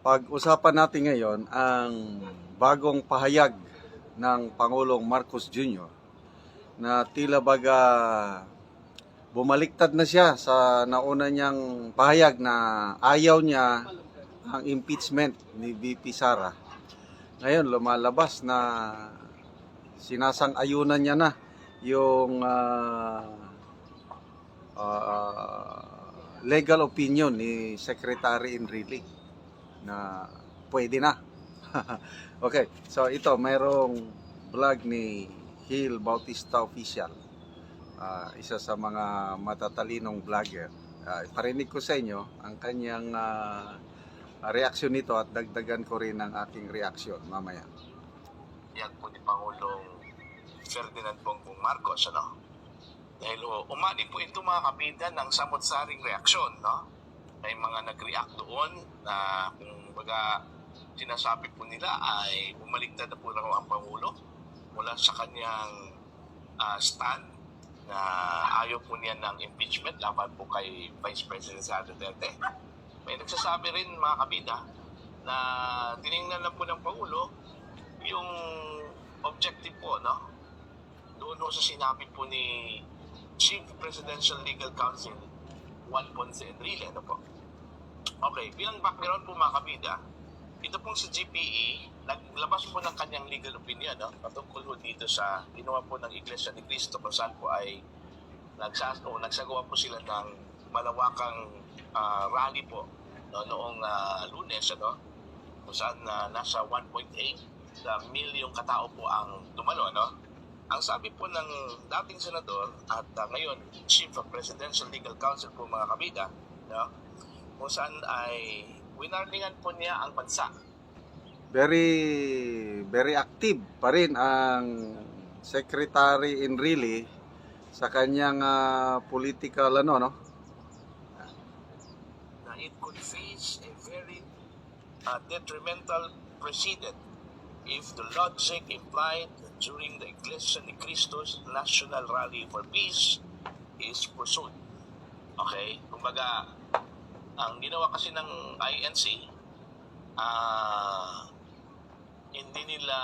Pag-usapan natin ngayon ang bagong pahayag ng Pangulong Marcos Jr. na tila baga bumaliktad na siya sa nauna niyang pahayag na ayaw niya ang impeachment ni VP Sara. Ngayon lumalabas na sinasang-ayunan niya na yung legal opinion ni Secretary Enrile na pwede na. Okay, so ito mayroong vlog ni Hill Bautista Official, isa sa mga matatalinong vlogger. Parinig ko sa inyo ang kanyang reaksyon nito at dagdagan ko rin ang aking reaksyon mamaya. Yan po ni Pangulong Ferdinand Bongbong Marcos, ano? Dahil umani po ito mga kapita ng samot-saring reaksyon, no? May mga nag-react doon na kung baga sinasabi po nila ay bumaliktad na po na ang Pangulo mula sa kanyang stand na ayaw po niya ng impeachment laban po kay Vice President Sara Duterte. May nagsasabi rin mga kapita na tinignan lang po ng Pangulo yung objective po, no? Doon sa sinabi po ni Chief Presidential Legal Counsel Juan Ponce Enrile, ano po? Okay, bilang background po mga kabida, ito pong sa GPE, naglabas po ng kanyang legal opinion, no? Patungkol po dito sa ginawa po ng Iglesia ni Cristo kung saan po ay nagsagawa po sila ng malawakang rally po, no, noong Lunes, ano? Kung saan nasa 1.8 milyong katao po ang dumalo, no? Ang sabi po ng dating senador at ngayon Chief of Presidential Legal Counsel po mga kabida, no? Kung saan ay winarningan po niya ang bansa. Very active pa rin ang Secretary Enrile sa kanyang political no? Na it could face a very detrimental precedent if the logic implied during the Iglesia ni Cristo's National Rally for Peace is pursued. Okay? Kumbaga, ang ginawa kasi ng INC, hindi nila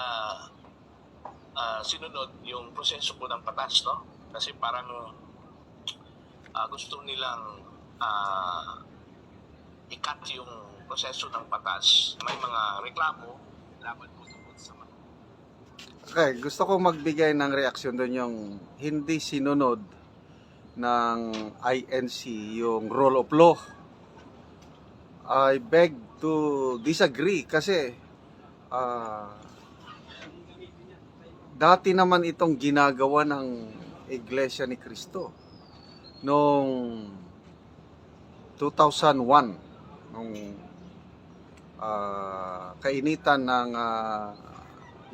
sinunod yung proseso po ng batas, no? Kasi parang gusto nilang i-cut yung proseso ng batas. May mga reklamo laban po tungkol sa mga. Okay, gusto ko magbigay ng reaksyon doon yung hindi sinunod ng INC yung rule of law. I beg to disagree kasi dati naman itong ginagawa ng Iglesia ni Cristo noong 2001 nung kainitan ng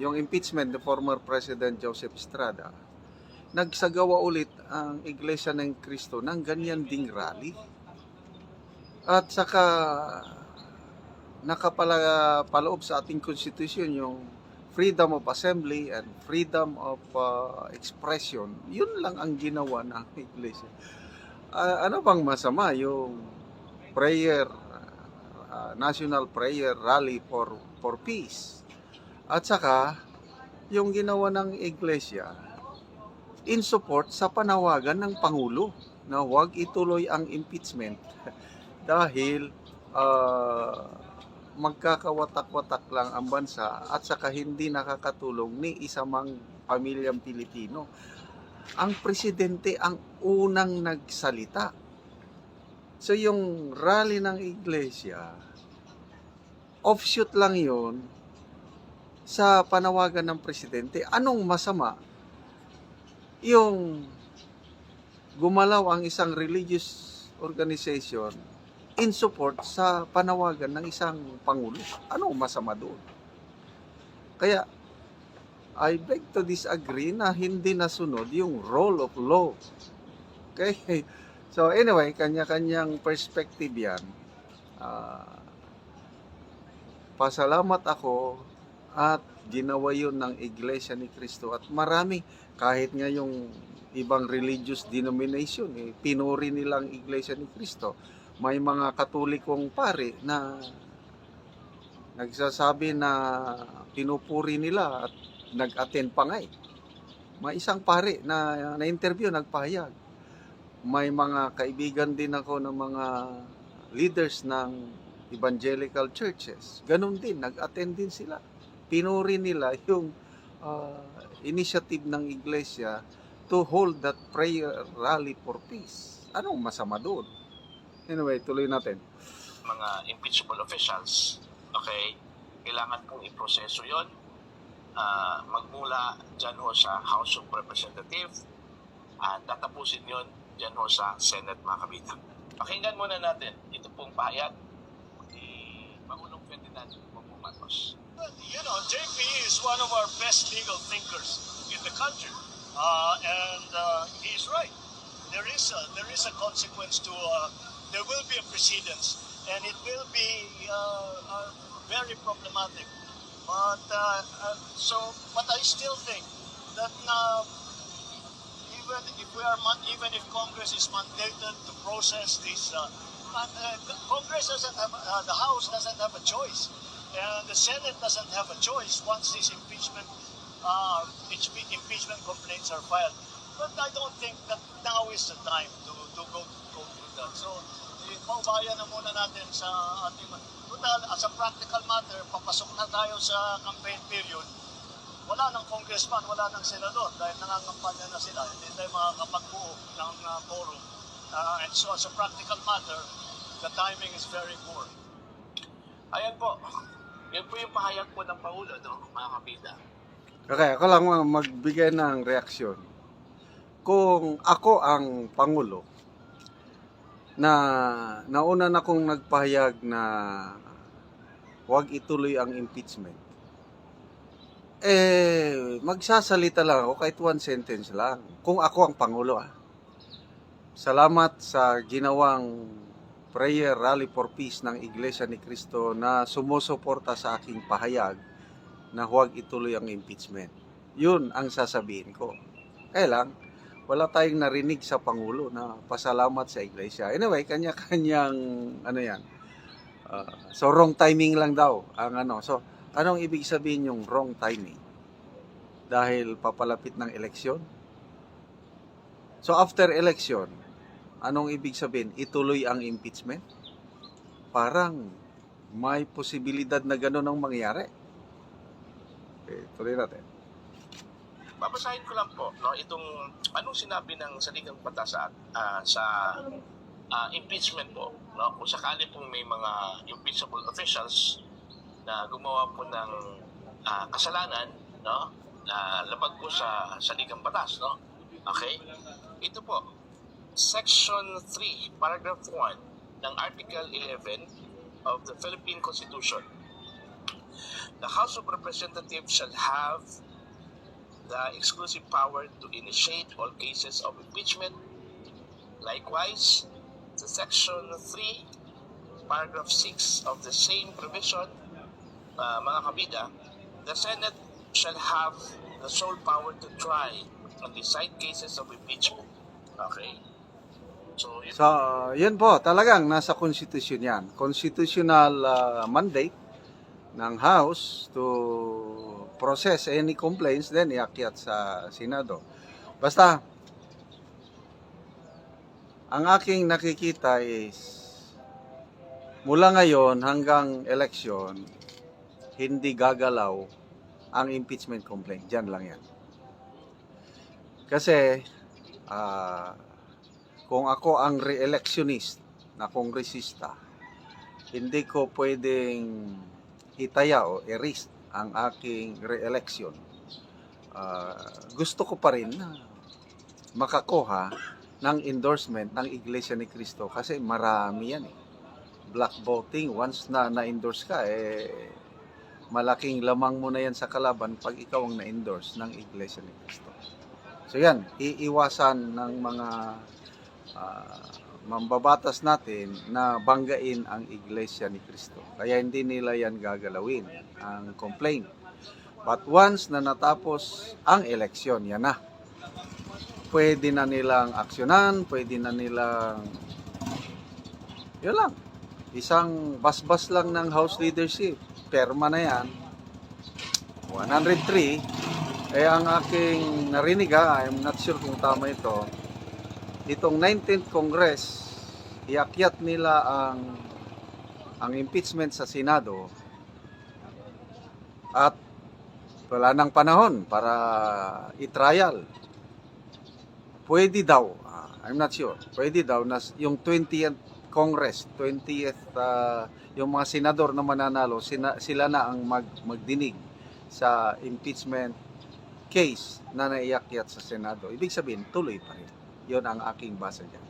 yung impeachment ni former President Joseph Estrada. Nagsagawa ulit ang Iglesia ng Cristo ng ganyan ding rally. At saka nakapaloob sa ating constitution yung freedom of assembly and freedom of expression. Yun lang ang ginawa ng Iglesia. Ano bang masama yung prayer, national prayer rally for peace? At saka yung ginawa ng Iglesia in support sa panawagan ng Pangulo na huwag ituloy ang impeachment dahil magkakawatak-watak lang ang bansa at saka hindi nakakatulong ni isa mang pamilyang Pilipino. Ang presidente ang unang nagsalita. So yung rally ng Iglesia, offshoot lang yun sa panawagan ng presidente. Anong masama yung gumalaw ang isang religious organization in support sa panawagan ng isang pangulo? Anong masama doon? Kaya I beg to disagree na hindi nasunod yung rule of law. Okay? So anyway, kanya-kanyang perspective yan. Pasalamat ako at ginawa yun ng Iglesia ni Cristo at marami, kahit nga yung ibang religious denomination, pinuri nilang Iglesia ni Cristo. May mga Katolikong pare na nagsasabi na pinupuri nila at nag-attend pa nga eh. May isang pare na na-interview, nagpahayag. May mga kaibigan din ako ng mga leaders ng evangelical churches. Ganon din, nag-attend din sila. Pinuri nila yung initiative ng iglesia to hold that prayer rally for peace. Anong masama doon? Anyway, tuloy natin. Mga impeachable officials, okay, kailangan pong iproseso yon, magmula dyan ho sa House of Representatives at tatapusin yon dyan ho sa Senate, mga kabitang. Pakinggan muna natin ito pong pahayag ni Pangulong Ferdinand Bongbong Marcos. You know, JP is one of our best legal thinkers in the country, and he's right. There is a consequence to. There will be a precedence, and it will be very problematic. But but I still think that even if Congress is mandated to process this, Congress doesn't have the House doesn't have a choice, and the Senate doesn't have a choice once these impeachment complaints are filed. But I don't think that now is the time to go through that. So, paubayan na muna natin sa ating... Total, as a practical matter, papasok na tayo sa campaign period. Wala ng congressman, wala ng senador dahil nangangampanya na sila. Hindi tayo makakapagbuo ng quorum. And so, as a practical matter, the timing is very poor. Ayan po. Yan po yung pahayag po ng Pangulo, no, mga kabida. Okay, ako lang magbigay ng reaksyon. Kung ako ang Pangulo, na nauna na kong nagpahayag na huwag ituloy ang impeachment, magsasalita lang ako kahit one sentence lang. Kung ako ang Pangulo, Salamat sa ginawang prayer rally for peace ng Iglesia ni Cristo na sumusuporta sa aking pahayag na huwag ituloy ang impeachment. Yun ang sasabihin ko. Kaya lang, wala tayong narinig sa Pangulo na pasalamat sa Iglesia. Anyway, kanya-kanyang yan. So wrong timing lang daw ang So anong ibig sabihin yung wrong timing? Dahil papalapit ng eleksyon? So after election, anong ibig sabihin? Ituloy ang impeachment? Parang may posibilidad na gano'n ang mangyari. Okay, tuloy natin. Babasahin ko lang po, no, itong anong sinabi ng saligang batas sa impeachment po, no, kung sakali pong may mga impeachable officials na gumawa po ng kasalanan, no, na labag po sa saligang batas, no. Okay? Ito po, Section 3, Paragraph 1 ng Article 11 of the Philippine Constitution. The House of Representatives shall have the exclusive power to initiate all cases of impeachment. Likewise, the Section 3, Paragraph 6 of the same provision, mga kabida, the Senate shall have the sole power to try and decide cases of impeachment. Okay? So, yun po, talagang nasa konstitusyon yan. Constitutional mandate ng House to process any complaints, then iakyat sa Senado. Basta, ang aking nakikita is, mula ngayon hanggang election, hindi gagalaw ang impeachment complaint. Diyan lang yan. Kasi, kung ako ang re-electionist na kongresista, hindi ko pwedeng itaya o i-risk ang aking re-election. Gusto ko pa rin na makakuha ng endorsement ng Iglesia ni Cristo kasi marami yan eh. Black voting, once na na-endorse ka, malaking lamang mo na yan sa kalaban pag ikaw ang na-endorse ng Iglesia ni Cristo. So yan, iiwasan ng mga mambabatas natin na banggain ang Iglesia ni Cristo. Kaya hindi nila yan gagalawin, ang complaint. But once na natapos ang eleksyon, yan na. Pwede na nilang aksyonan, pwede na nilang, yun lang. Isang basbas lang ng House leadership. Perma na yan. 103. Eh, ang aking narinig I'm not sure kung tama ito. Itong 19th Congress, iakyat nila ang impeachment sa Senado at wala nang panahon para i-trial. Pwede daw, I'm not sure, pwede daw na yung 20th Congress, 20th, yung mga senador na mananalo, sila na ang magdinig sa impeachment case na naiakyat sa Senado. Ibig sabihin, tuloy pa rin. Yun ang aking basa dyan.